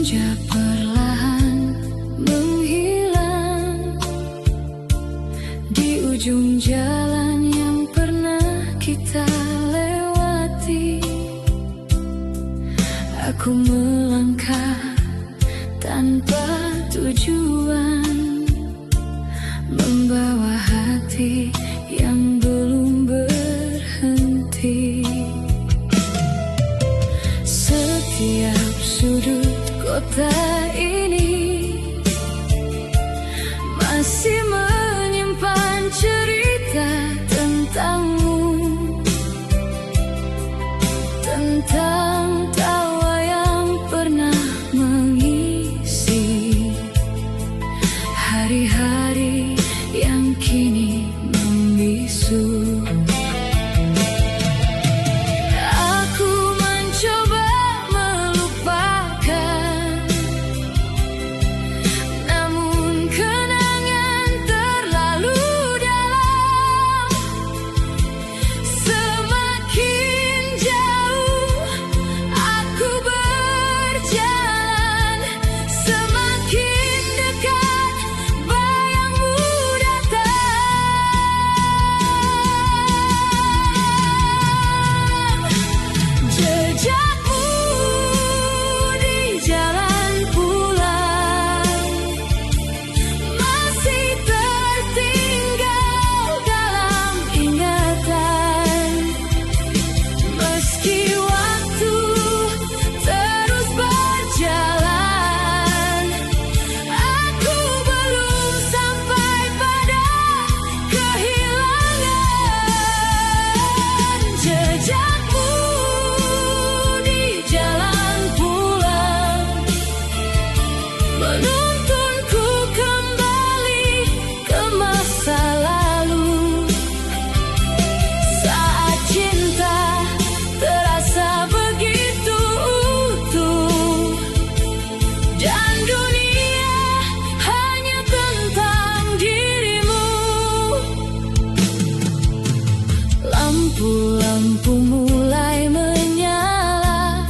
Senja perlahan menghilang di ujung jalan yang pernah kita lewati. Aku melangkah tanpa tujuan, membawa hati yang belum berhenti. Setiap sudut kota ini masih menyimpan cerita tentangmu, tentang tawa yang pernah mengisi hari-hari yang kini membisu. Lampu mulai menyala,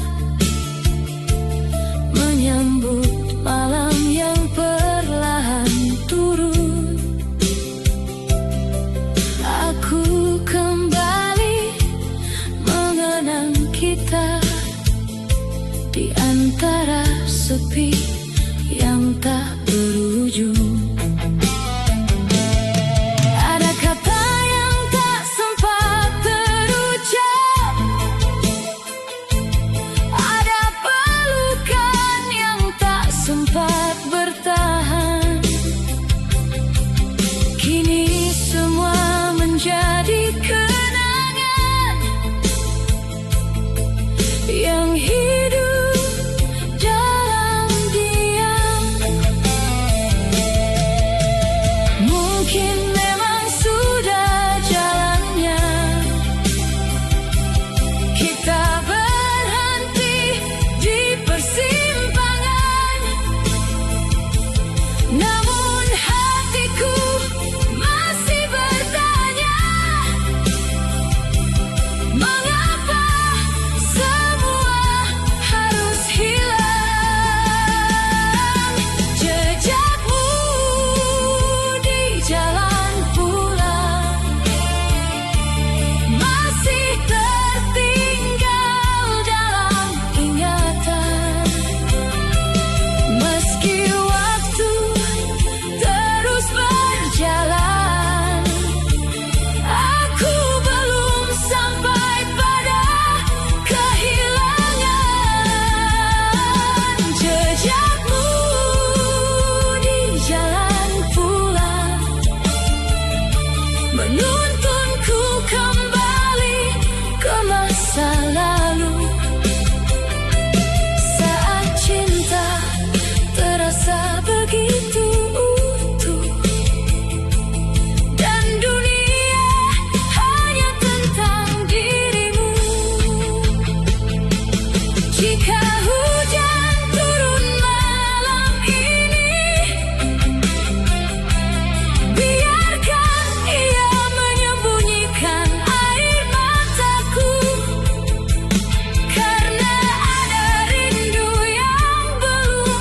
menyambut malam yang perlahan turun. Aku kembali mengenang kita di antara sepi yang tak berujung. Menuntunku kembali ke masa lalu, saat cinta terasa begitu utuh dan dunia hanya tentang dirimu. Jika hujan turun malam ini, biarkan ia menyembunyikan air mataku, karena ada rindu yang belum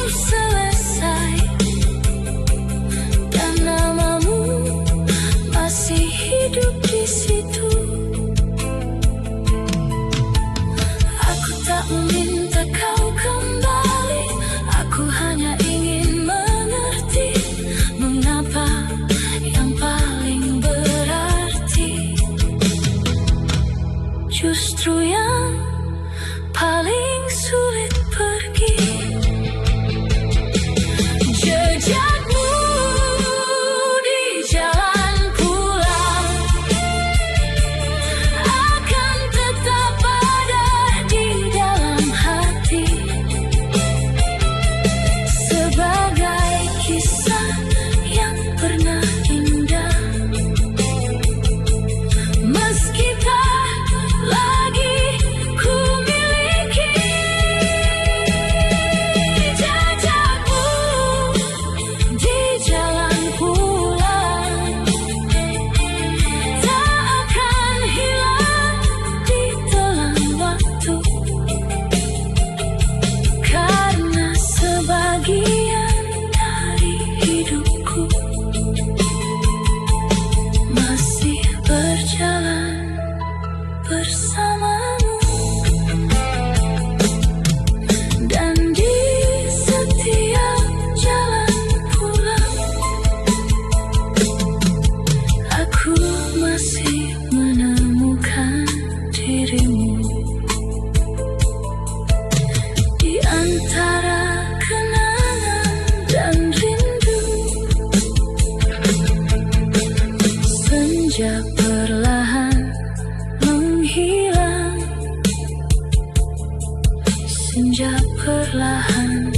senja perlahan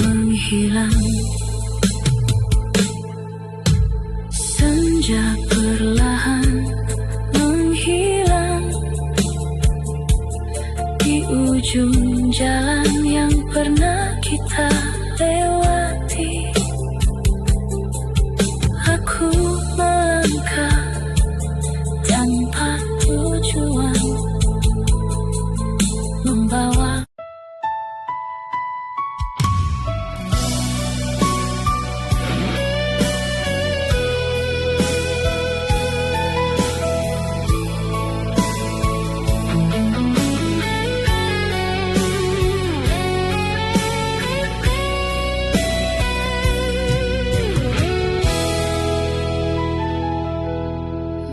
menghilang. Senja perlahan menghilang di ujung jalan yang pernah kita lewati. Aku melangkah tanpa tujuan, membawa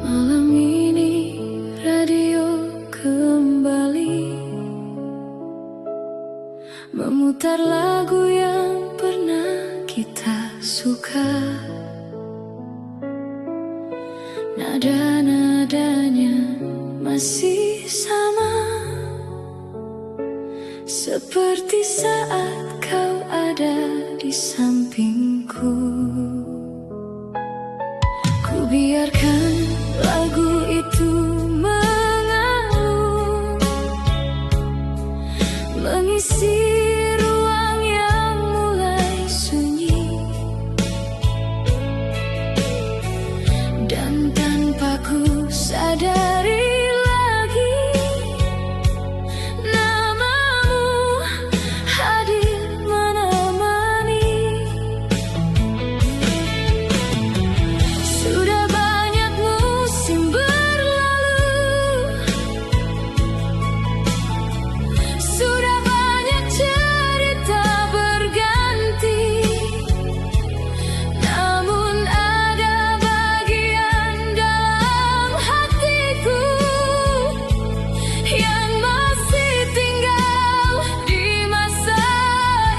malam ini radio kembali memutar lagu yang pernah kita suka. Nada-nadanya masih sama, seperti saat kau ada di sampingku. Ku biarkan lagu itu mengalun, mengisi ruang yang mulai sunyi. Dan tanpa ku sadari lagi, namamu hadir menemani. Sudah banyak musim berlalu, sudah banyak cerita berganti, namun ada bagian dalam hatiku yang masih tinggal di masa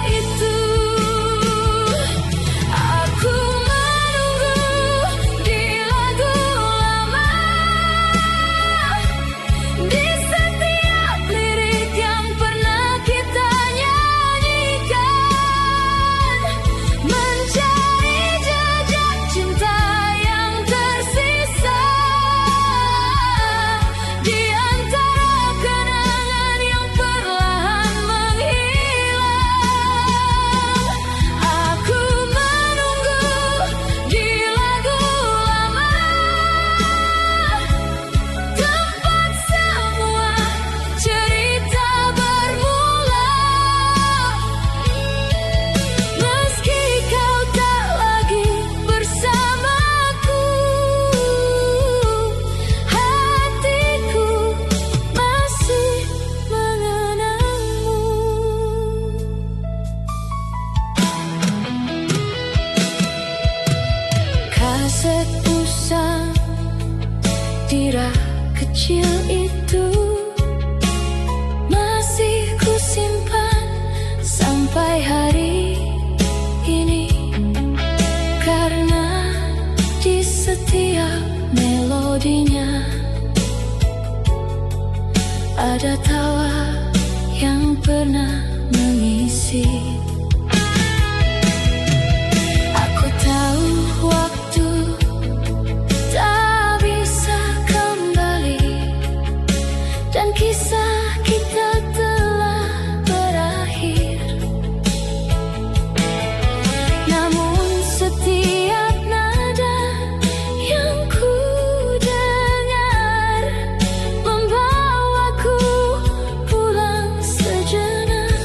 itu. Aku menunggu di lagu lama, di setiap lirik yang pernah kita nyanyikan, mencari jejak cinta yang tersisa di antara kenangan yang perlahan menghilang. Aku menunggu di lagu lama, tempat semua cerita bermula. Meski kau tak lagi bersamaku, hatiku masih mengenangmu. Kaset usang di rak kecil itu masih ku simpan sampai hari ini, karena di setiap melodinya ada tawa yang pernah mengisi. Aku tahu waktu tak bisa kembali, dan kisah kita telah berakhir. Namun setiap nada yang ku dengar membawaku pulang sejenak.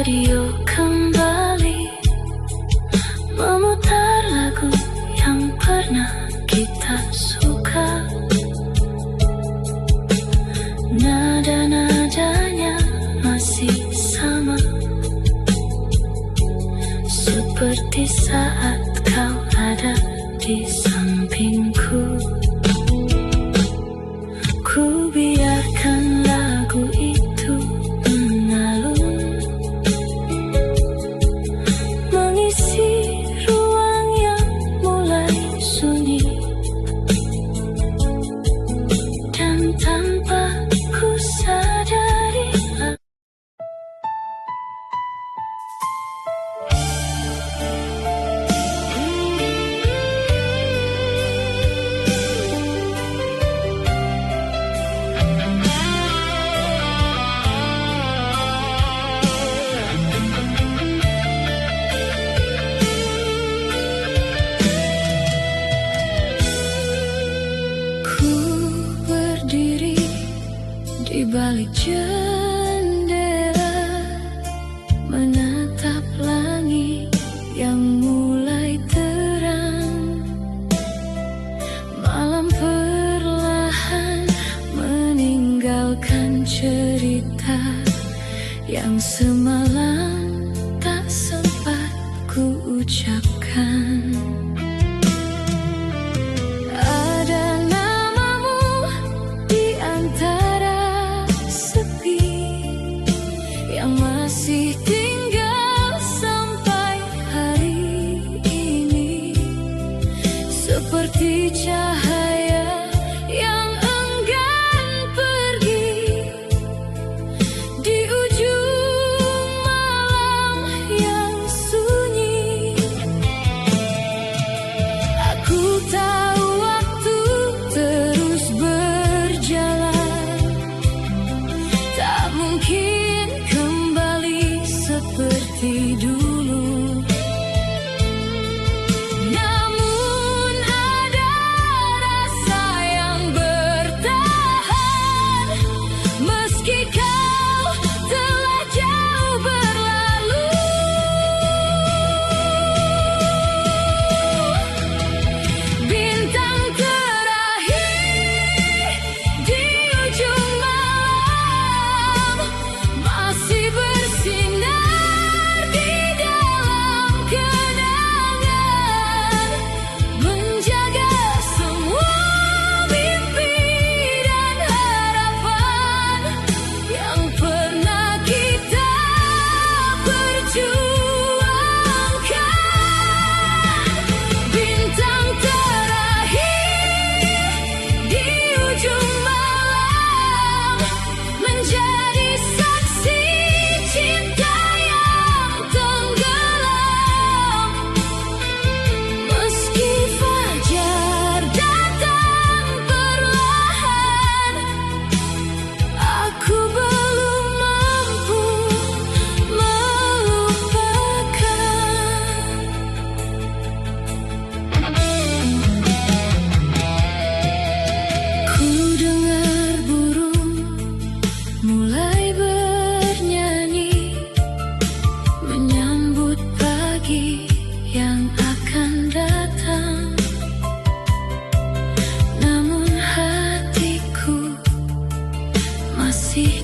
radio kembali memutar lagu yang pernah kita suka. Nada-nadanya masih sama, seperti saat kau ada di sampingku. Ku biarkan lagu itu mengalun, mengisi ruang yang mulai sunyi. Dan tanpa ku sadari, di balik jendela, menatap langit yang mulai terang. Malam perlahan meninggalkan cerita yang semalam tak sempat ku ucapkan. Ada namamu di antara yang masih tinggal sampai hari ini, seperti cahaya yang enggan pergi di ujung malam yang sunyi. Aku tahu waktu terus berjalan, tak mungkin seperti dulu. Namun ada rasa yang bertahan, meski kau telah jauh berlalu. Bintang terakhir di ujung malam masih bersinar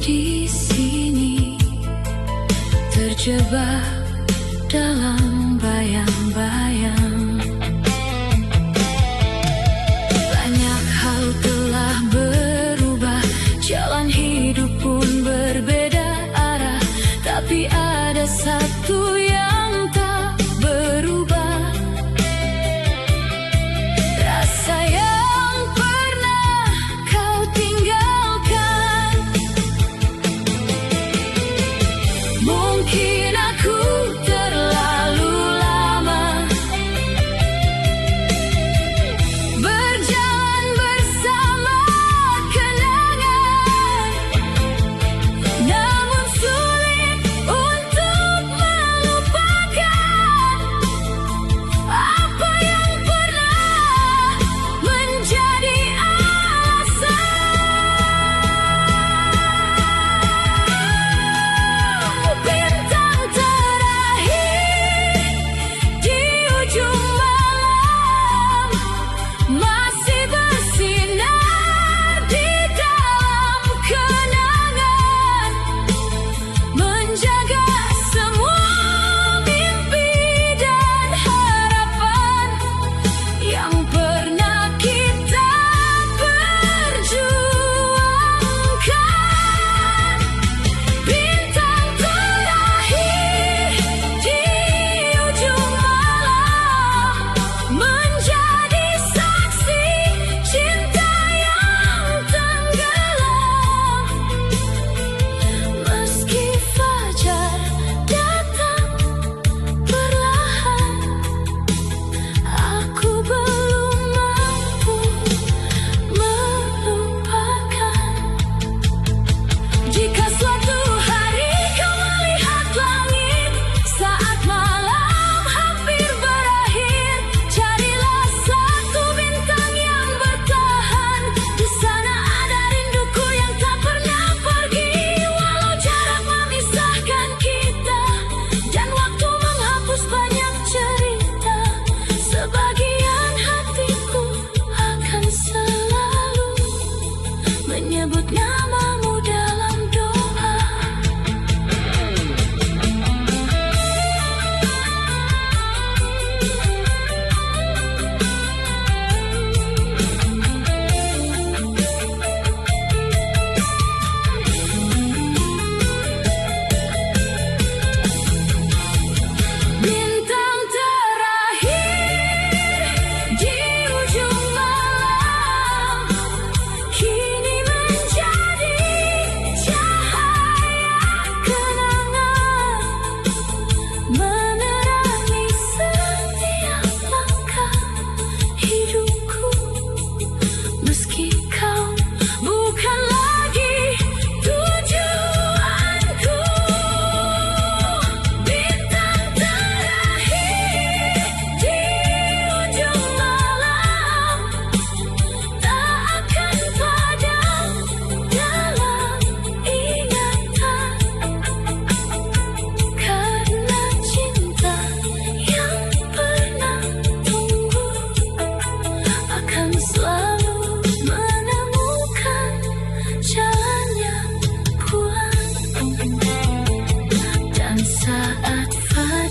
di sini, terjebak dalam bayang-bayang. Banyak hal telah berubah, jalan hidup pun berbeda arah, tapi ada satu yang tak berubah, rasa yang pernah kau tinggalkan. Mungkin aku terlalu lama berjalan bersama kenangan, namun sulit untuk melupakan.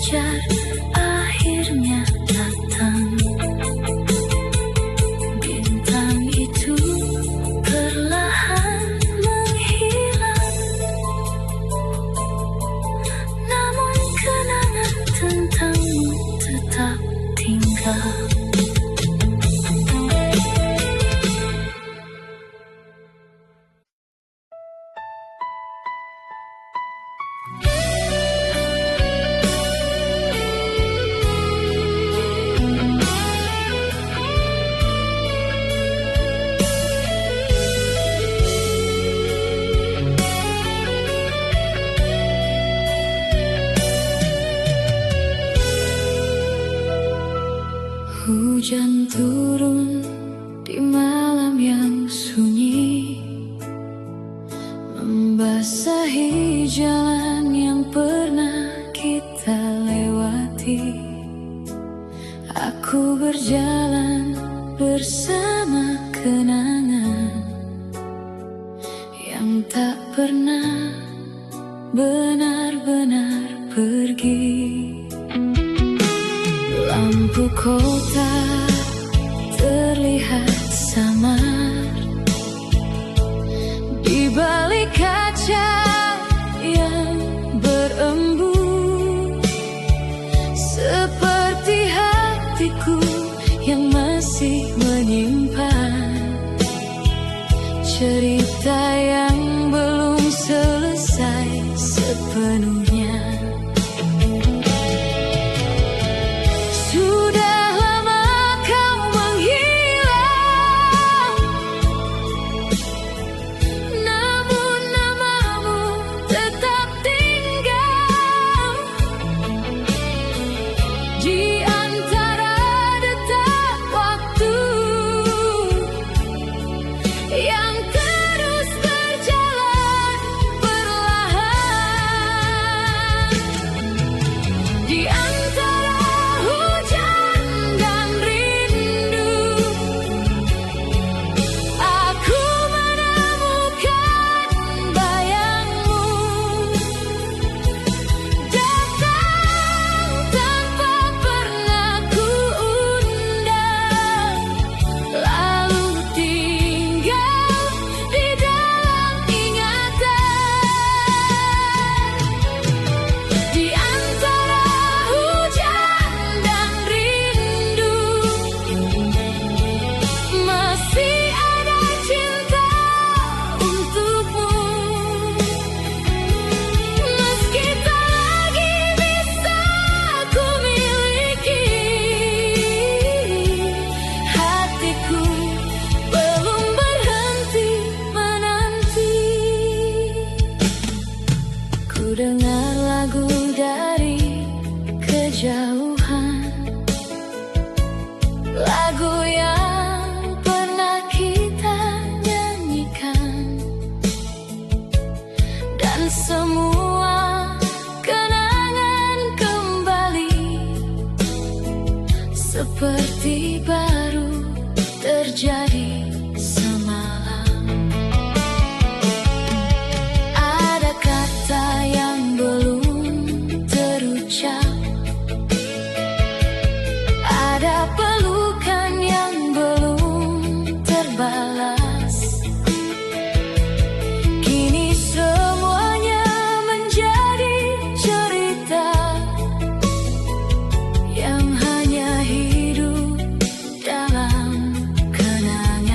fajar akhirnya datang. Bintang itu perlahan menghilang, namun kenangan tentangmu tetap tinggal. Hujan turun di malam yang sunyi, membasahi jalan yang pernah kita lewati. Aku berjalan bersama kenangan yang tak pernah benar-benar pergi. Lampu kota terlihat samar di balik kaca yang berembun, seperti hatiku yang masih menyimpan cerita yang belum selesai sepenuhnya. Dengar lagu dari kejauhan, lagu yang pernah kita nyanyikan, dan semua kenangan kembali seperti baru terjadi semalam. Ada kata yang belum terucap, ada pelukan yang belum terbalas. Kini semuanya menjadi cerita yang hanya hidup dalam kenangan.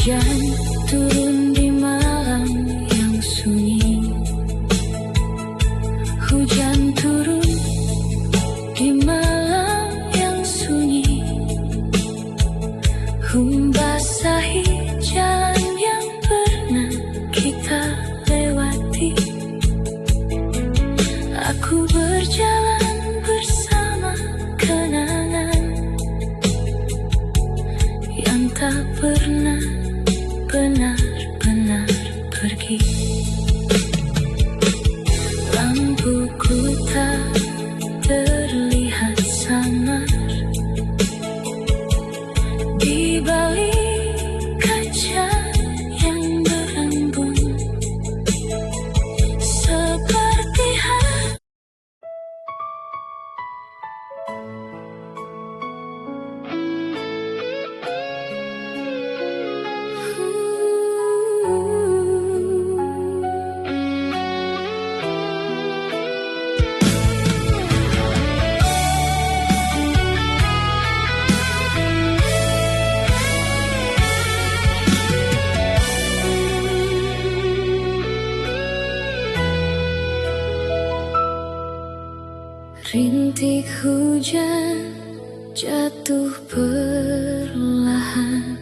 Hujan turun di malam yang sunyi. Hujan turun di malam yang sunyi, membasahi jalan yang pernah kita lewati. Aku berjalan bersama kenangan yang tak pernah benar-benar pergi. Lampuku tak terlihat samar di balik kaca yang berembun, seperti rintik hujan jatuh perlahan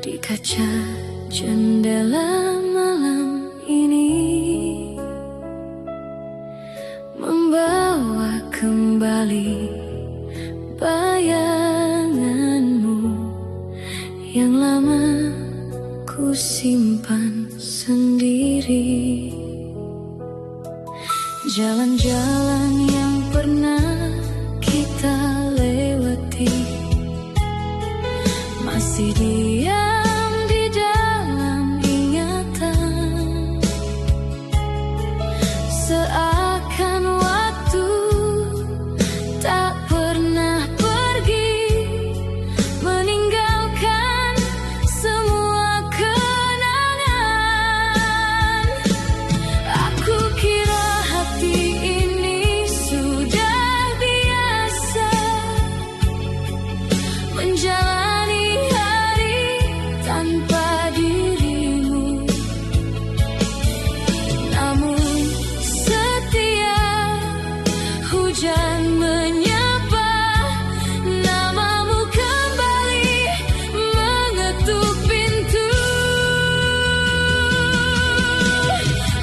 di kaca jendela malam ini, membawa kembali bayanganmu yang lama ku simpan sendiri. Jalan-jalan yang pernah kita lewati masih diam di dalam ingatan, seakan waktu tak pernah pergi, meninggalkan semua kenangan. Aku kira hati ini sudah biasa menjalani hari tanpa dirimu, namun setiap hujan menyapa namamu kembali mengetuk pintu.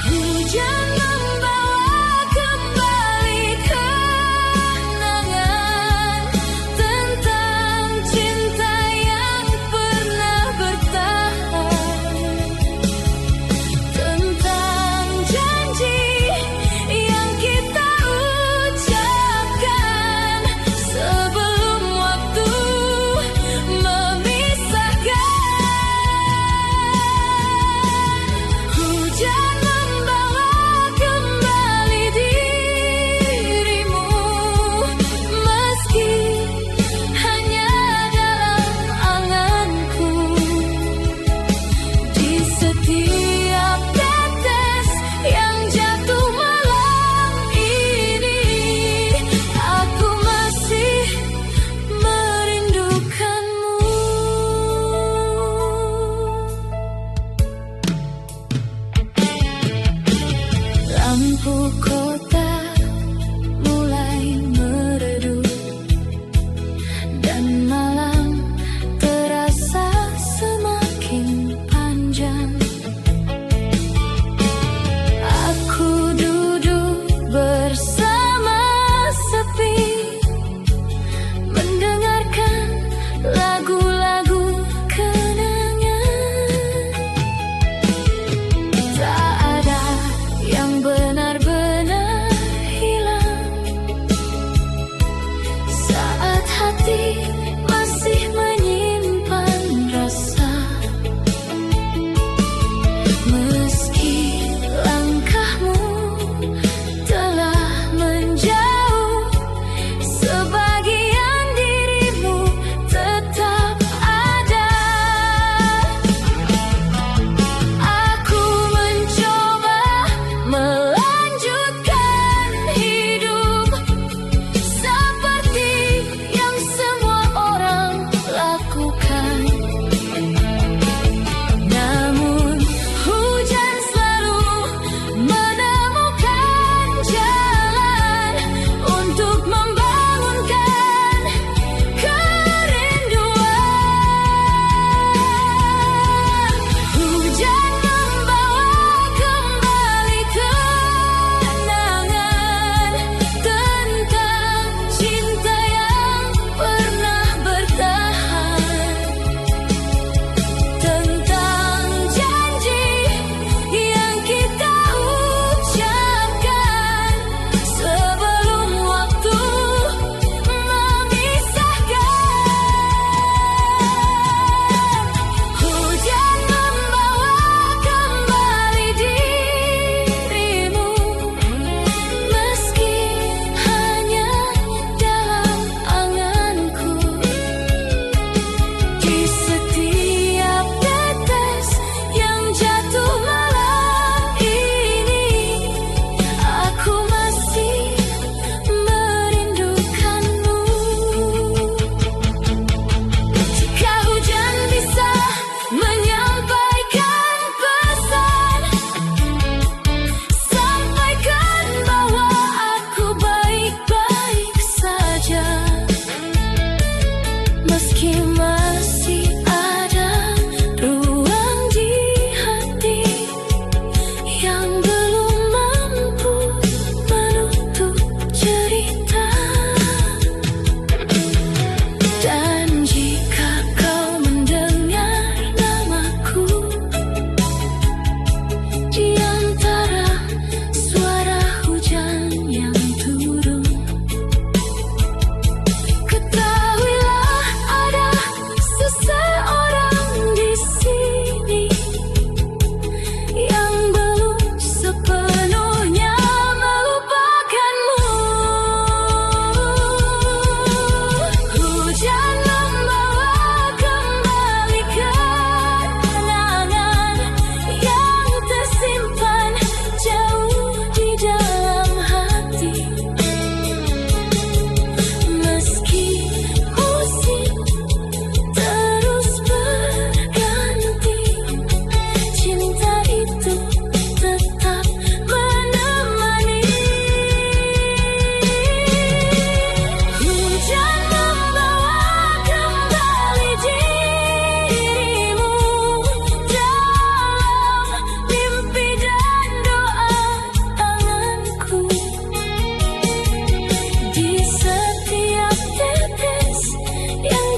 Hujan membawa kembali kenangan tentang cinta yang pernah bertahan, tentang janji yang kita ucapkan sebelum waktu memisahkan. Hujan membawa kembali dirimu, meski hanya dalam anganku. Di setiap tetes yang jatuh malam ini, aku masih merindukanmu. Lampu kota mulai meredup dan malam terasa semakin panjang. Aku duduk bersama sepi, mendengarkan lagu-lagu kenangan. Tak ada yang benar-benar hilang saat hati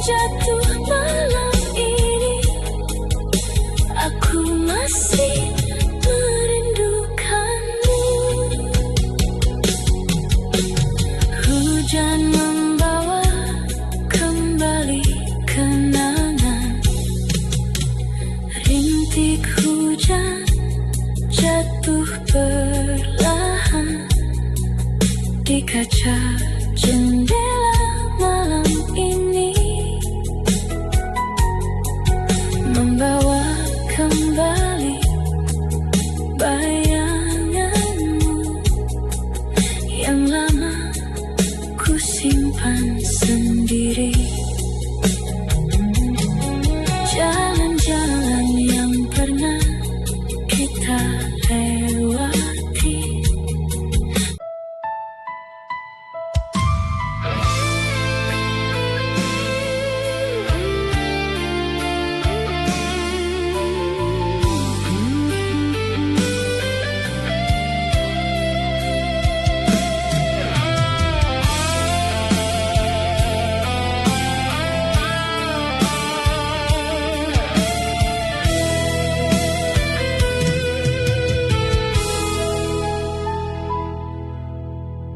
jatuh malam ini, aku masih merindukanmu. Hujan membawa kembali kenangan, rintik hujan jatuh perlahan di kaca jendela malam ini, membawa kembali bayanganmu yang lama ku simpan sendiri. Jalan-jalan yang pernah kita lewati,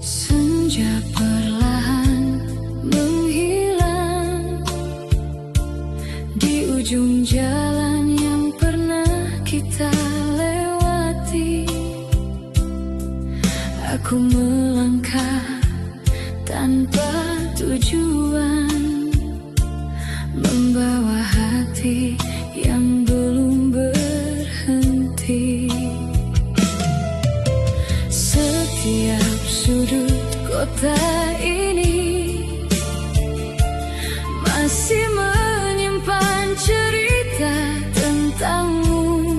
senja perlahan menghilang di ujung jalan yang pernah kita lewati. Aku melangkah tanpa tujuan, membawa hati yang belum berhenti. Setiap sudut kota ini masih menyimpan cerita tentangmu,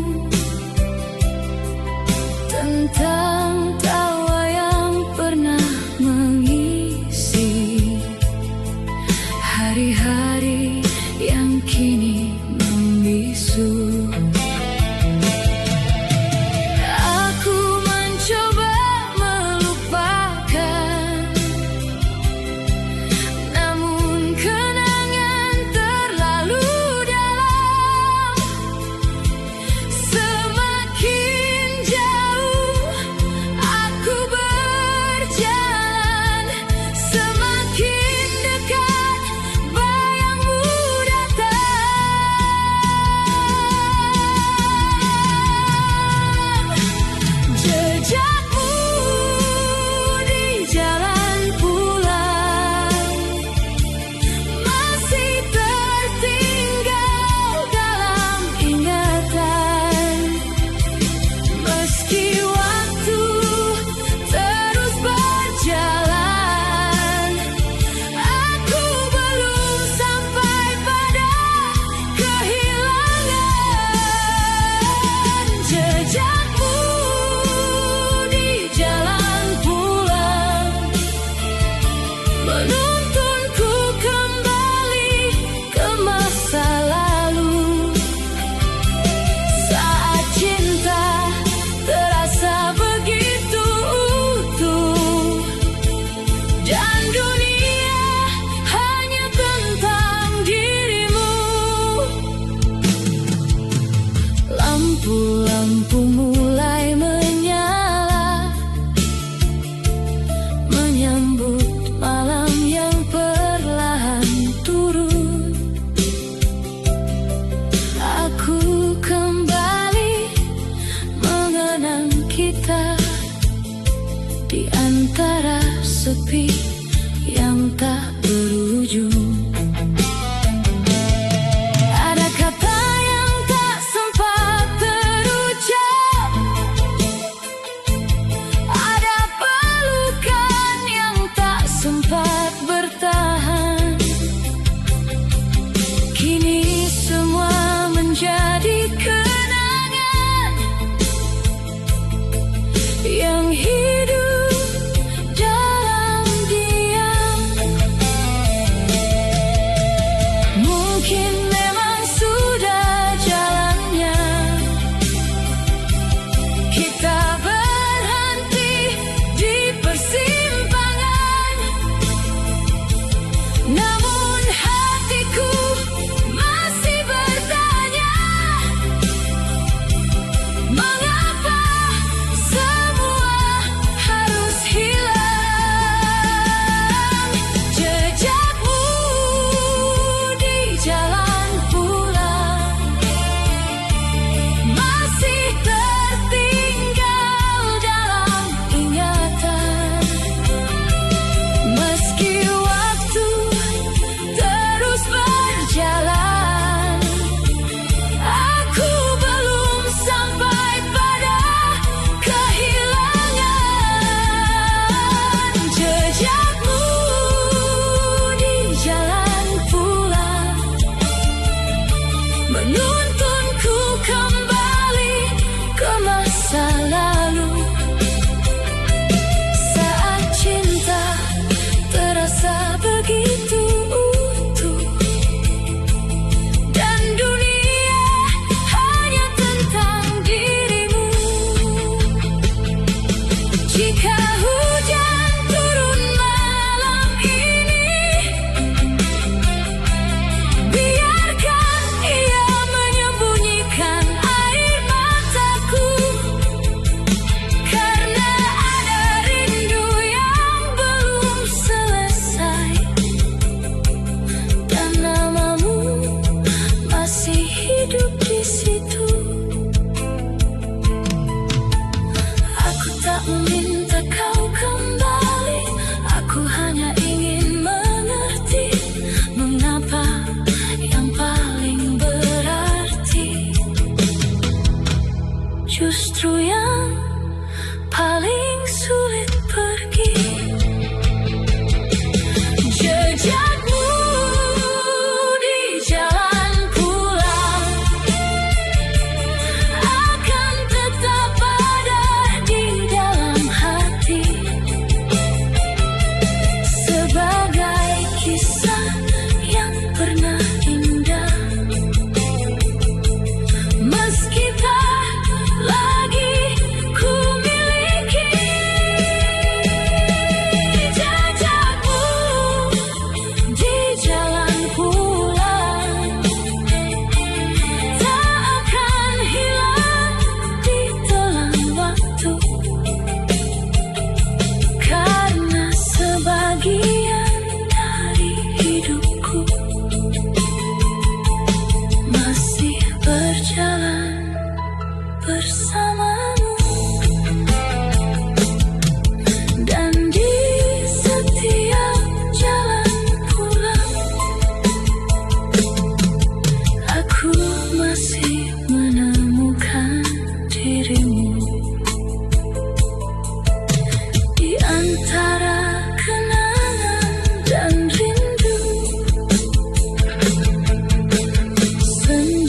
tentang tawa yang pernah mengisi hari-hari yang kini membisu. Aku mencoba melupakan, namun kenangan terlalu dalam. Semakin jauh aku berjalan, semakin dekat bayangmu datang.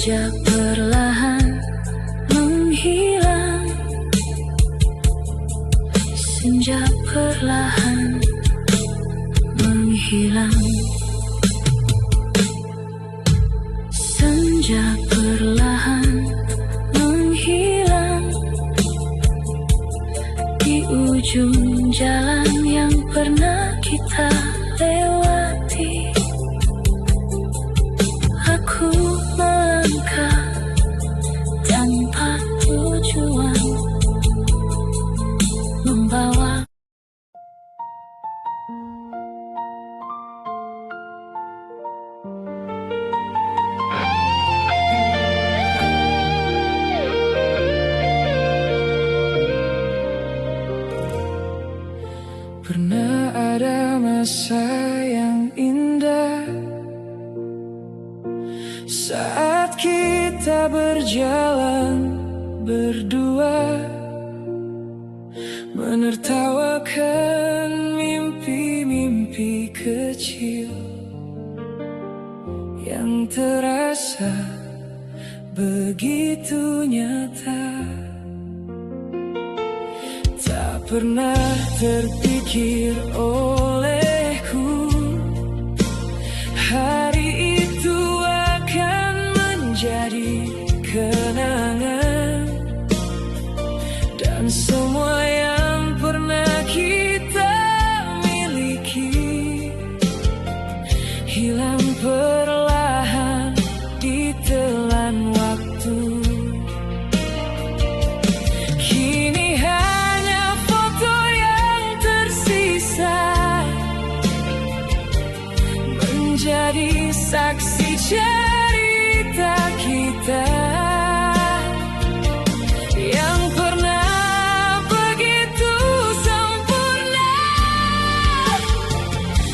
Senja perlahan menghilang, senja perlahan menghilang, senja perlahan menghilang di ujung jalan yang pernah kita lewati. Aku melangkah tanpa tujuan, membawa Pernah ada masa yang indah saat kita berjalan berdua, menertawakan mimpi-mimpi kecil yang terasa begitu nyata. Tak pernah terpikir olehku hari itu akan menjadi kenangan, dan semua yang pernah kita miliki hilang perlahan ditelan waktu. Kini hanya foto yang tersisa menjadi saksi cerita kita yang pernah begitu sempurna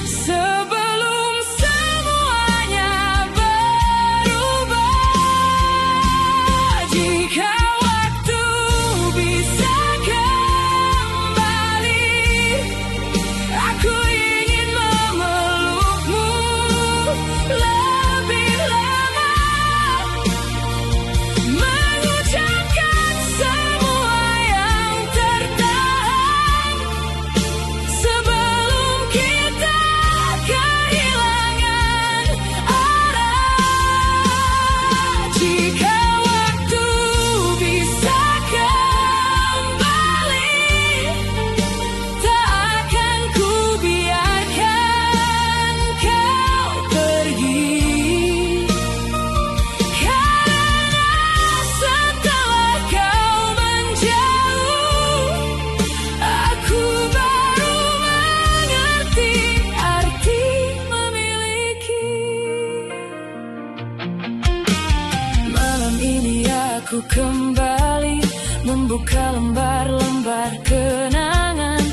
sebelum semuanya berubah. Jika waktu bisa kembali, aku ingin memelukmu lebih lama, mengucapkan semua yang tertahan sebelum kita kehilangan arah. Jika waktu bisa kembali, tak akan ku biarkan kau pergi, karena setelah kau menjauh, aku baru mengerti arti memiliki. Malam ini aku kembali membuka lembar-lembar kenangan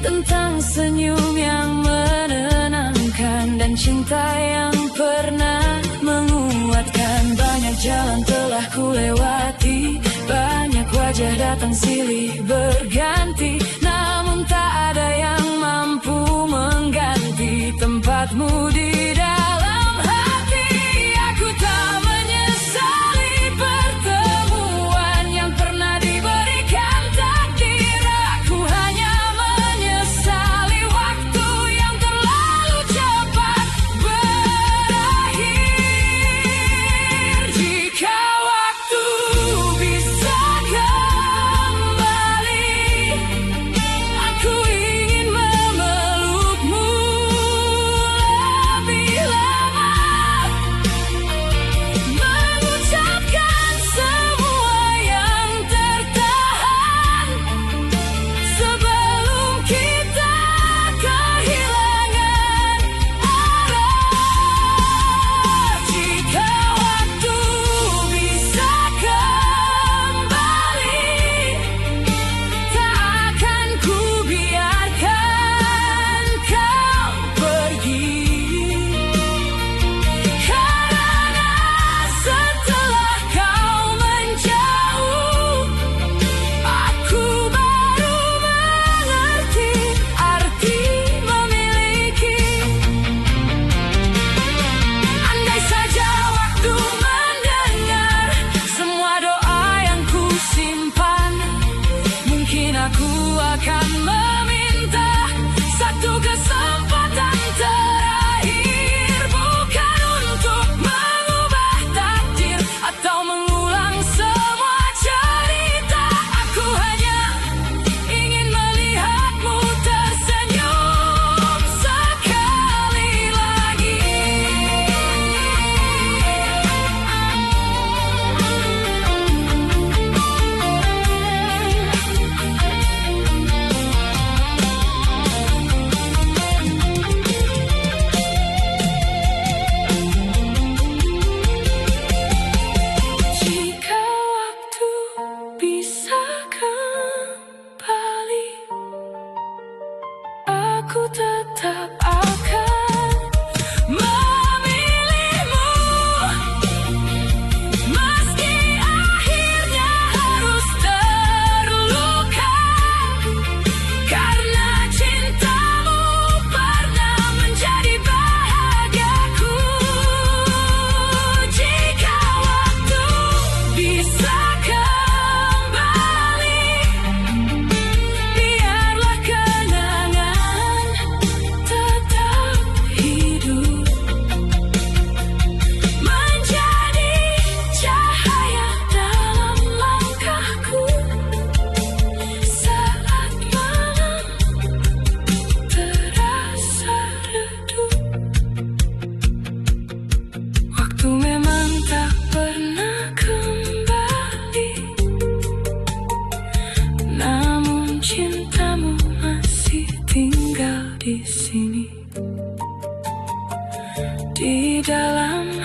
tentang senyum yang menenangkan dan cinta yang pernah menguatkan. Banyak jalan telah ku lewati, banyak wajah datang silih berganti, namun tak ada yang mampu mengganti tempatmu di dalam hati. Aku tak menyesali pertemuan yang pernah diberikan takdir. Aku hanya menyesali waktu yang terlalu cepat berakhir. Jika waktu bisa kembali,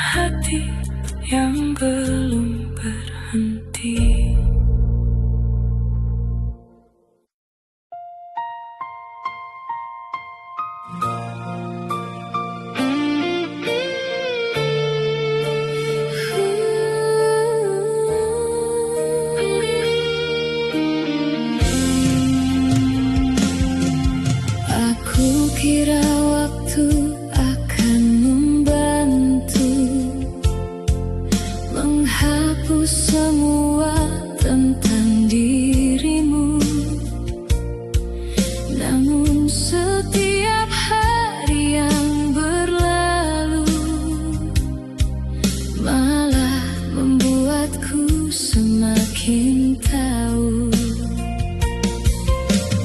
hati yang belum berhenti. Aku kira waktu akan membantu menghapus semua tentang dirimu. Namun setiap hari yang berlalu malah membuatku semakin tahu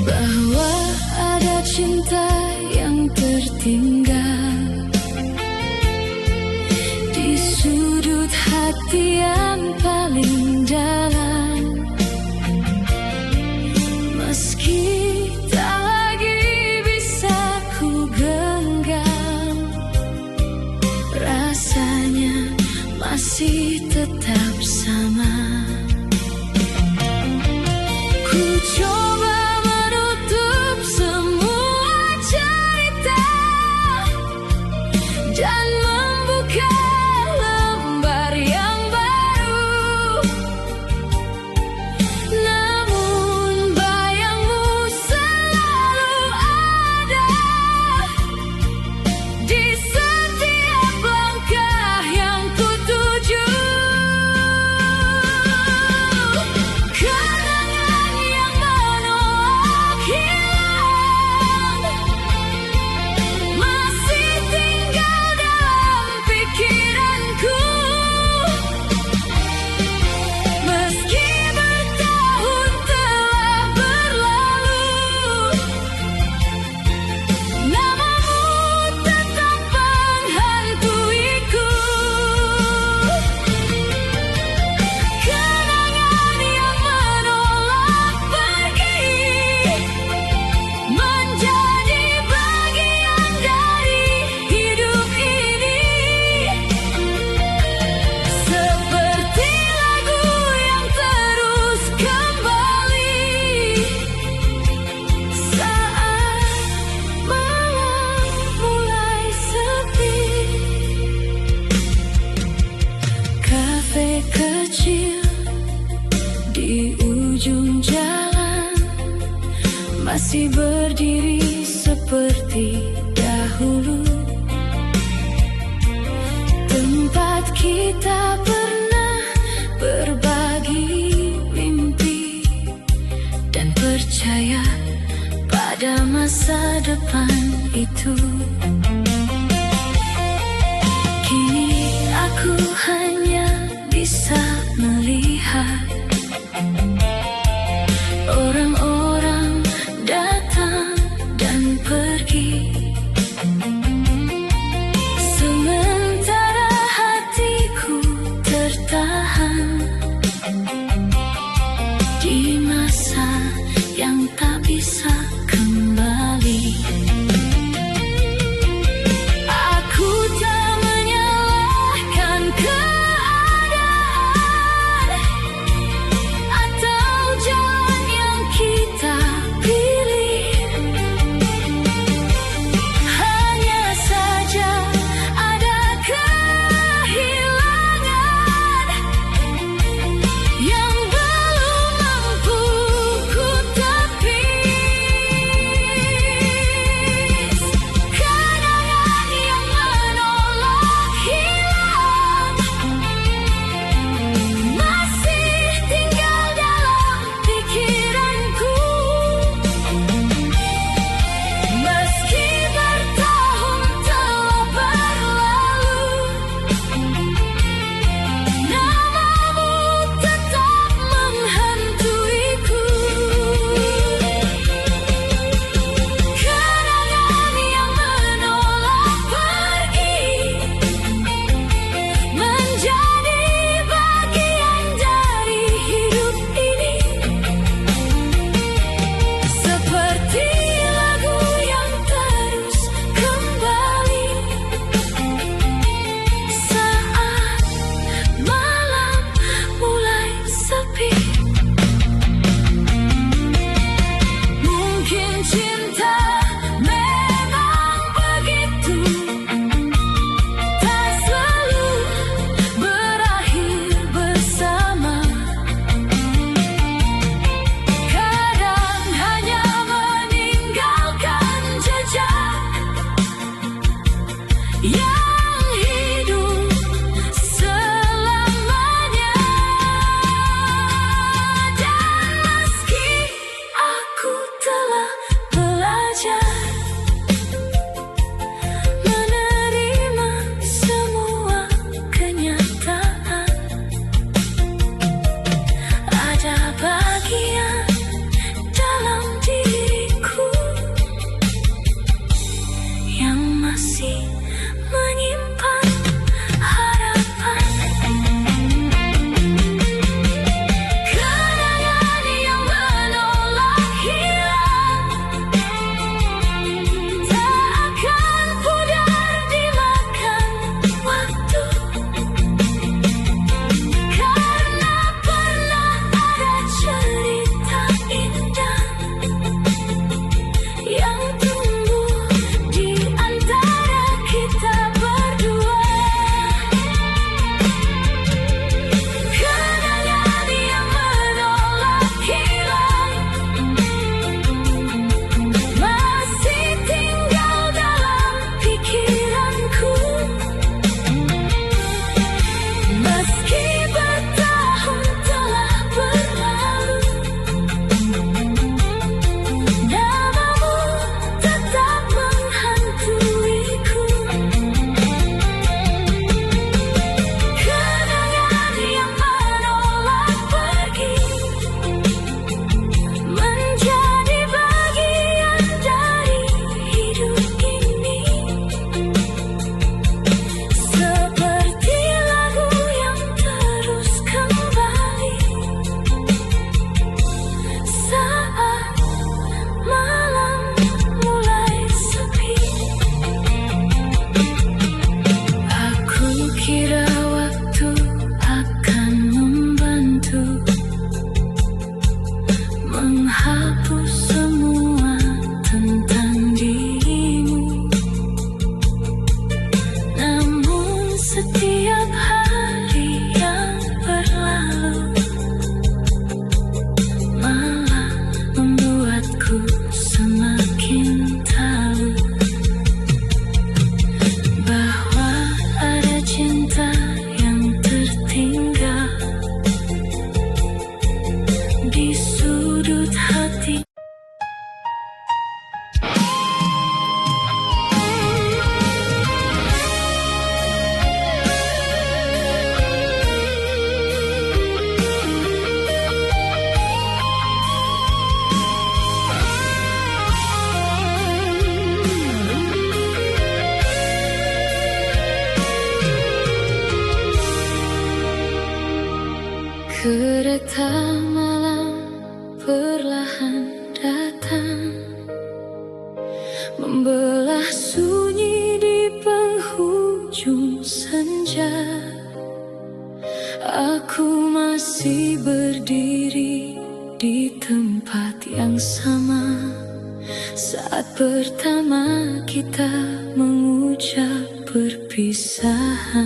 bahwa ada cinta yang tertinggal di sudut hati yang paling dalam. Meski tak lagi bisa ku genggam, rasanya masih tetap sama. Ku coba menutup semua cerita dan membuka lembar yang baru. Namun bayangmu selalu ada di setiap langkah yang ku tuju. Kenangan yang menolak hilang masih tinggal dalam pikiranku. Meski bertahun telah berlalu, namamu tetap menghantuiku. Kenangan yang menolak pergi menjadi bagian dari hidup ini. Seperti lagu yang terus kembali saat malam mulai sepi. Kafe kecil di ujung jalan masih berdiri seperti dahulu. Tempat kita pernah berbagi mimpi dan percaya pada masa depan itu. Kini aku hanya bisa melihat orang-orang datang dan pergi, sementara hatiku tertahan di masa yang tak bisa kembali. Aku tak menyalahkan keadaan. Kukira waktu akan membantu menghapus semua tentang dirimu. Namun setiap hari yang berlalu malah membuatku semakin tahu bahwa ada cinta yang tertinggal di sudut hati. Kereta malam perlahan datang, membelah sunyi di penghujung senja. Aku masih berdiri di tempat yang sama saat pertama kita mengucap perpisahan.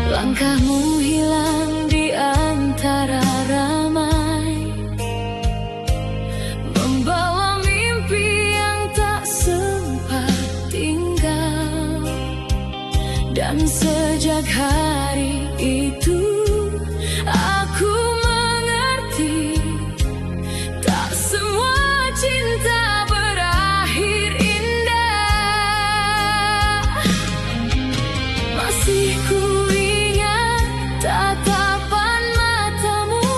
Langkahmu hilang di antara ramai, membawa mimpi yang tak sempat tinggal. Dan sejak hari itu aku mengerti, tak semua cinta berakhir indah. Masih ku tatapan matamu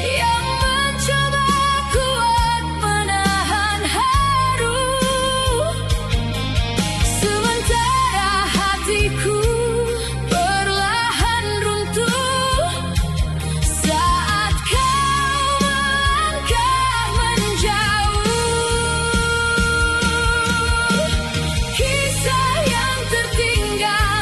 yang mencoba kuat menahan haru, sementara hatiku perlahan runtuh saat kau melangkah menjauh. Kisah yang tertinggal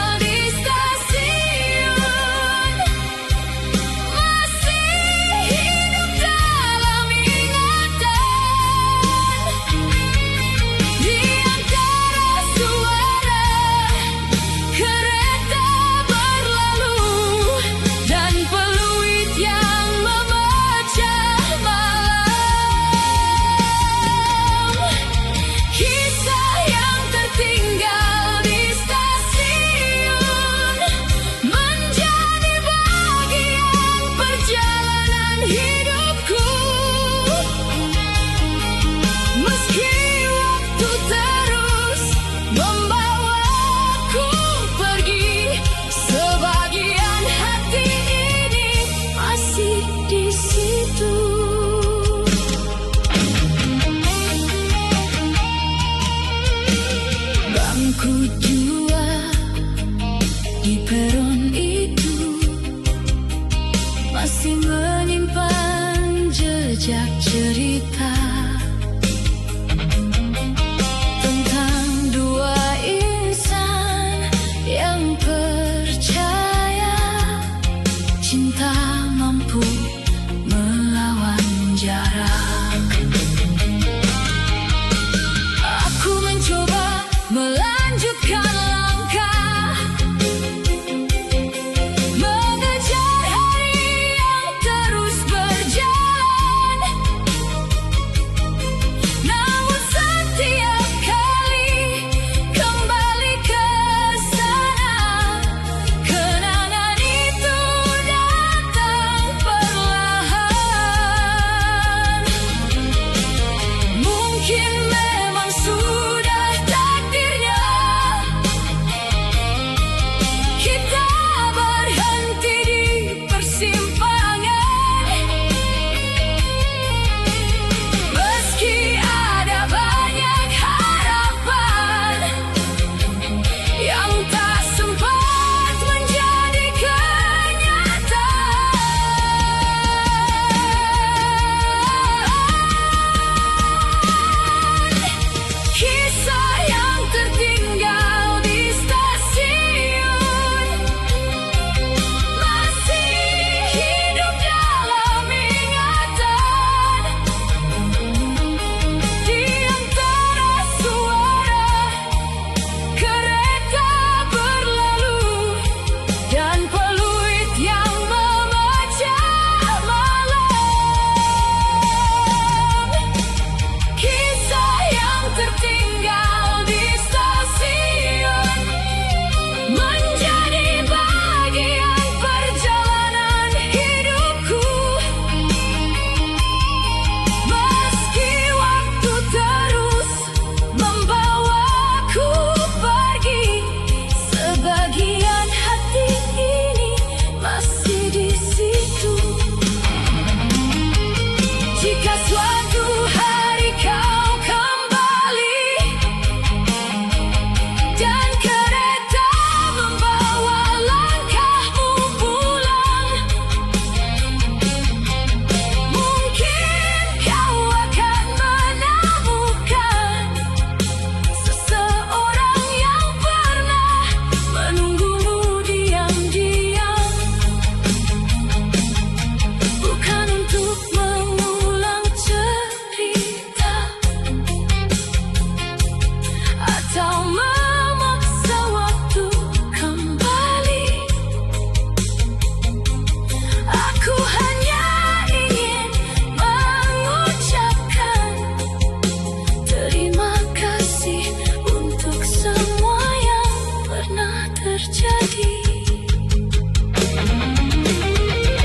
terjadi.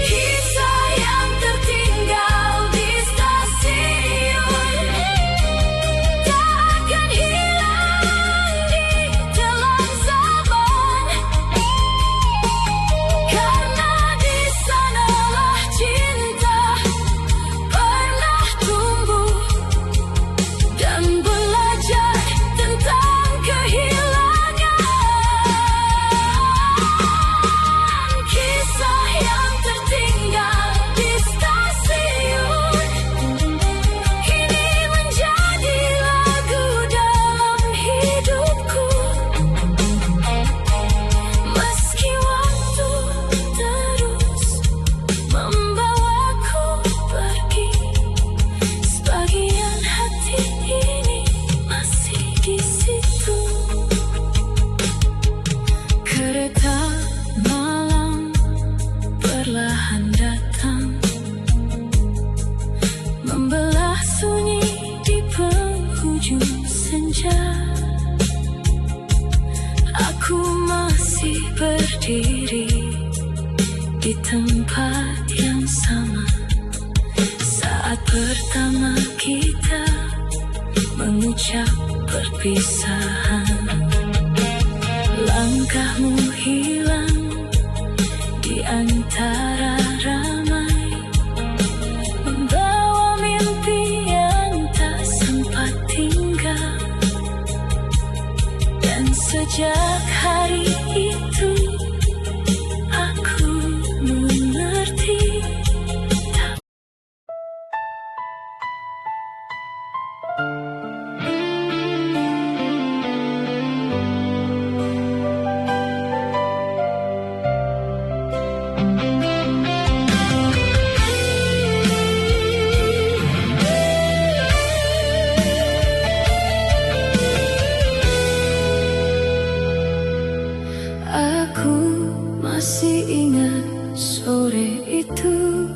Kisah yang tertinggal di stasiun tak akan hilang di dalam zaman, karena di sanalah cinta pernah tumbuh dan belajar tentang kehilangan. Kisah yang tertinggal di stasiun kini menjadi lagu dalam hidupku. Meski waktu terus membawaku pergi, sebagian hati ini masih di situ. Kereta malam perlahan datang, membelah sunyi di penghujung senja. Aku masih berdiri di tempat yang sama saat pertama kita mengucap perpisahan. Langkahmu hilang di antara ramai, membawa mimpi yang tak sempat tinggal. Dan sejak hari itu aku mengerti. Aku masih ingat sore itu,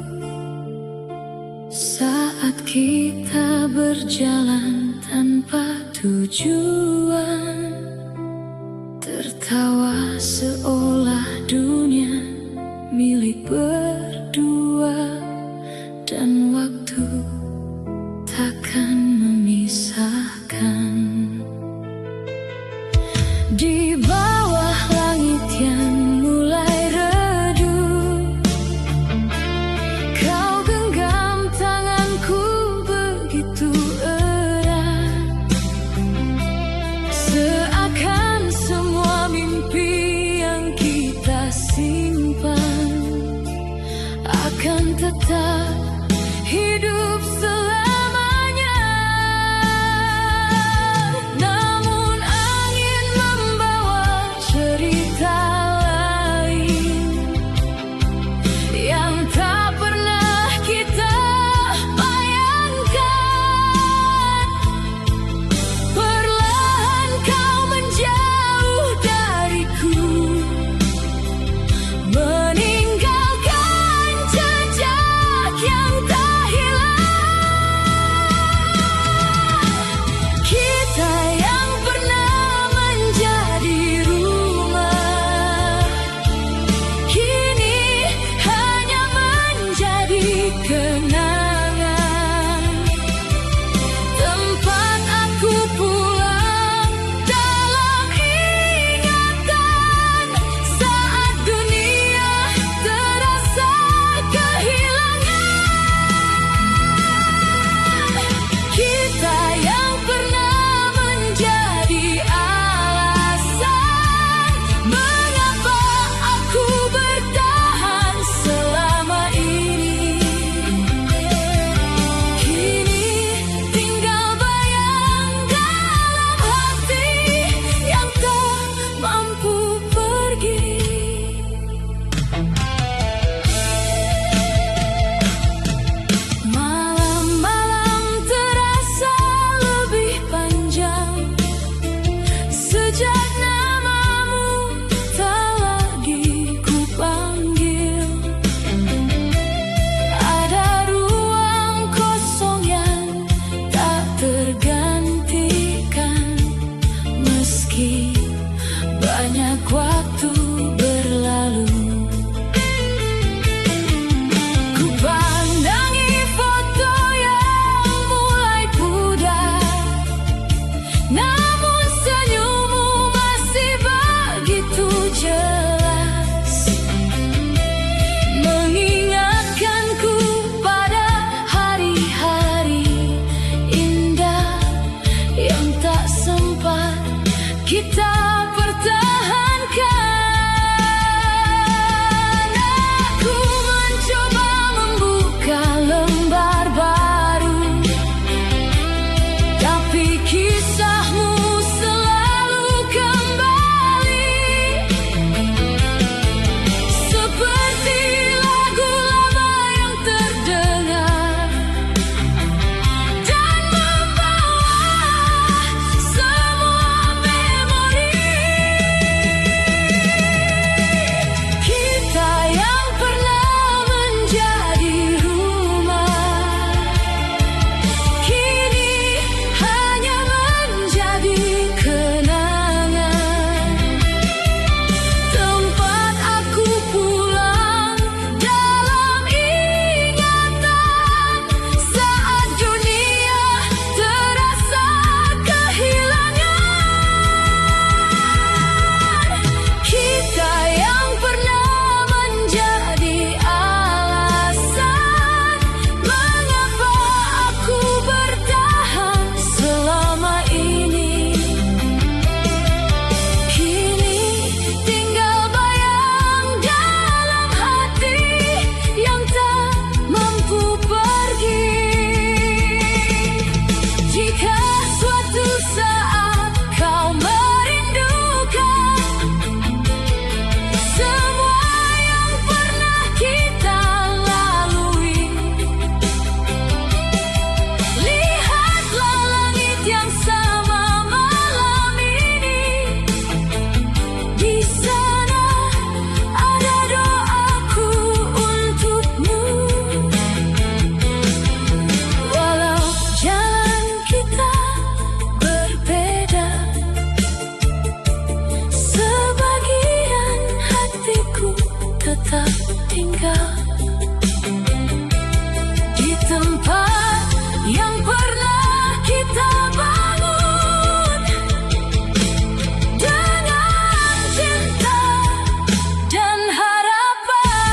saat kita berjalan tanpa tujuan, tertawa seolah dunia milik berdua, dan waktu takkan memisahkan. Di bawah langit yang mulai redup, kau genggam tanganku begitu erat, seakan semua mimpi yang kita simpan akan tetap hidup selamanya. Namun angin membawa cerita lain yang tak pernah kita bayangkan. Perlahan kau menjauh dariku, meninggalkan jejak yang tak hilang. tinggal di tempat yang pernah kita bangun dengan cinta dan harapan.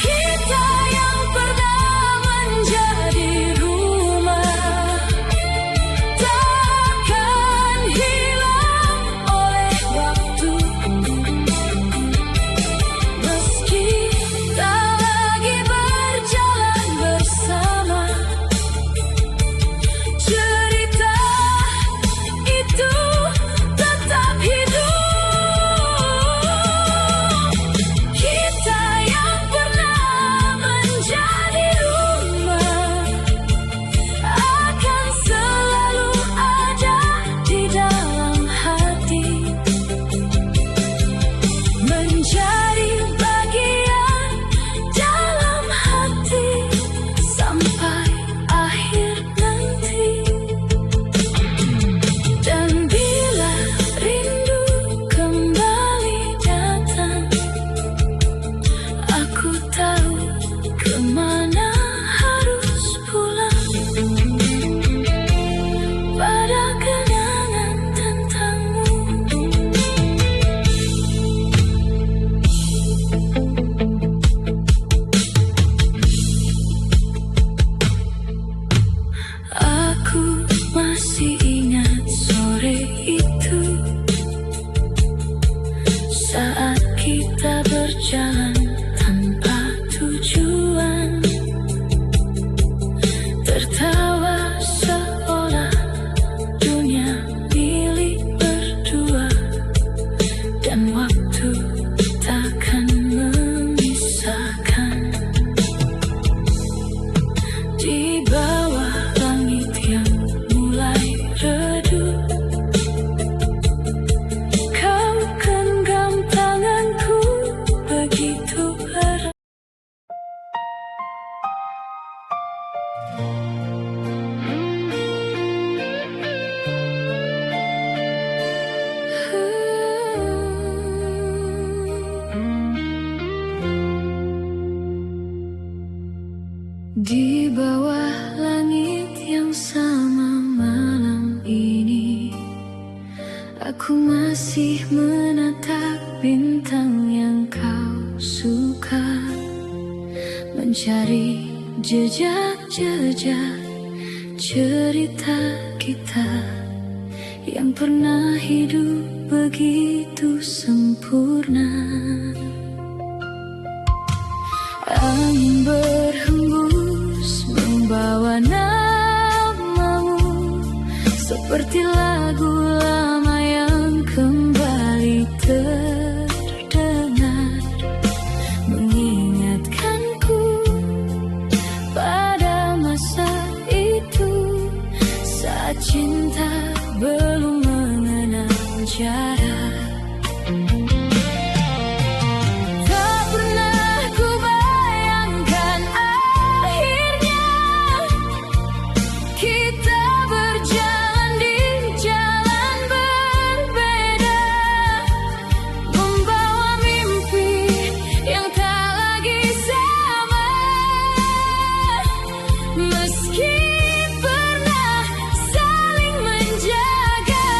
Kita yang pernah menjadi rumah takkan hilang oleh waktu, meski tak lagi berjalan bersama. Cerita itu tetap hidup. Kita yang pernah menjadi rumah akan selalu ada di dalam hati, menjadi bagian dalam hati sampai akhir nanti. Dan bila rindu kembali datang, aku tahu kemana harus pulang. Pada kenangan tentangmu. Aku masih ingat sore itu, saat kita berjalan tanpa tujuan, tertawa seolah dunia milik berdua, dan waktu takkan memisahkan. Di bawah langit yang mulai redup, kau genggam tanganku begitu erat. Di bawah langit yang sama malam ini, aku masih menatap bintang yang kau suka, mencari jejak-jejak cerita kita yang pernah hidup begitu sempurna. Angin berhembus membawa namamu, seperti lagu lama yang kembali terdengar, mengingatkanku pada masa itu, saat cinta belum mengenal jarak. Tak pernah ku bayangkan akhirnya kita berjalan di jalan berbeda, membawa mimpi yang tak lagi sama. Meski pernah saling menjaga,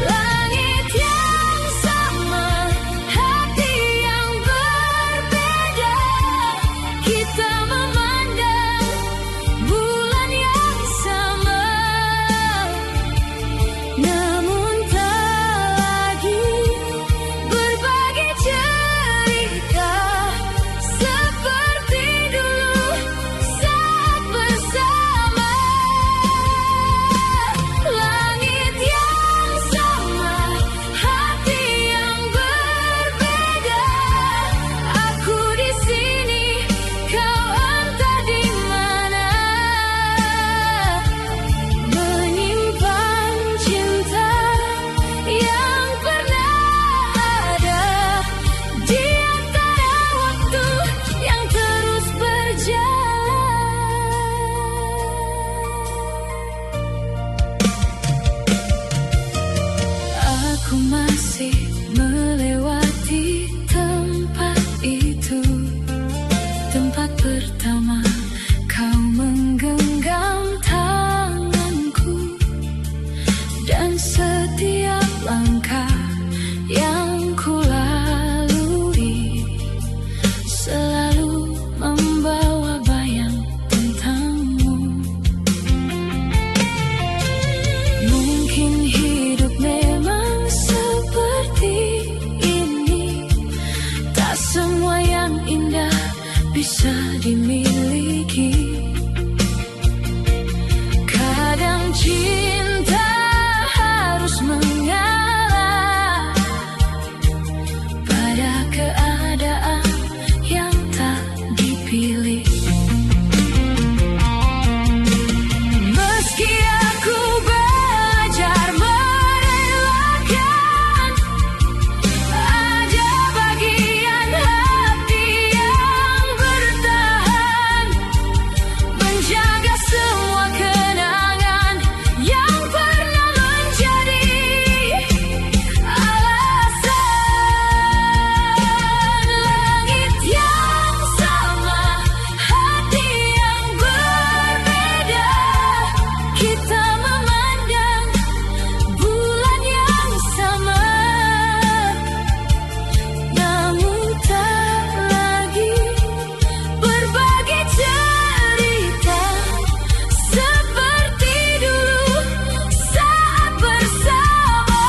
langit yang sama, hati yang berbeda, kita memandang bulan yang sama, namun tak lagi berbagi cerita seperti dulu saat bersama. Langit yang sama, hati yang berbeda, aku di sini, kau entah di mana, menyimpan cinta Setiap langkah yang kulalui selalu membawa bayang tentangmu. Mungkin hidup memang seperti ini, tak semua yang indah bisa dimiliki. Kadang cinta harus mengalah pada keadaan yang tak dipilih. Meski aku belajar merelakan, ada bagian hati yang bertahan, menjaga semua kenangan yang pernah menjadi alasan. Langit yang sama, hati yang berbeda, kita memandang bulan yang sama, namun tak lagi berbagi cerita seperti dulu saat bersama.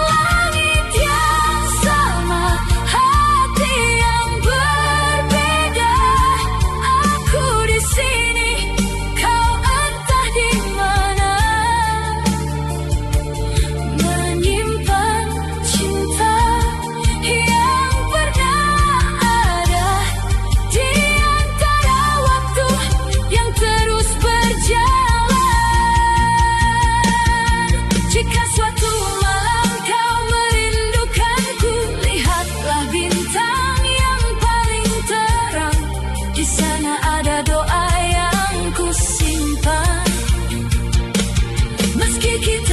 Langit yang sama, hati yang berbeda, aku di sini, kau entah di mana, menyimpan cinta yang pernah ada di antara waktu yang terus berjalan. Jika suatu malam kau merindukanku, lihatlah bintang yang paling terang. Di sana ada doa yang ku simpan. Meski kita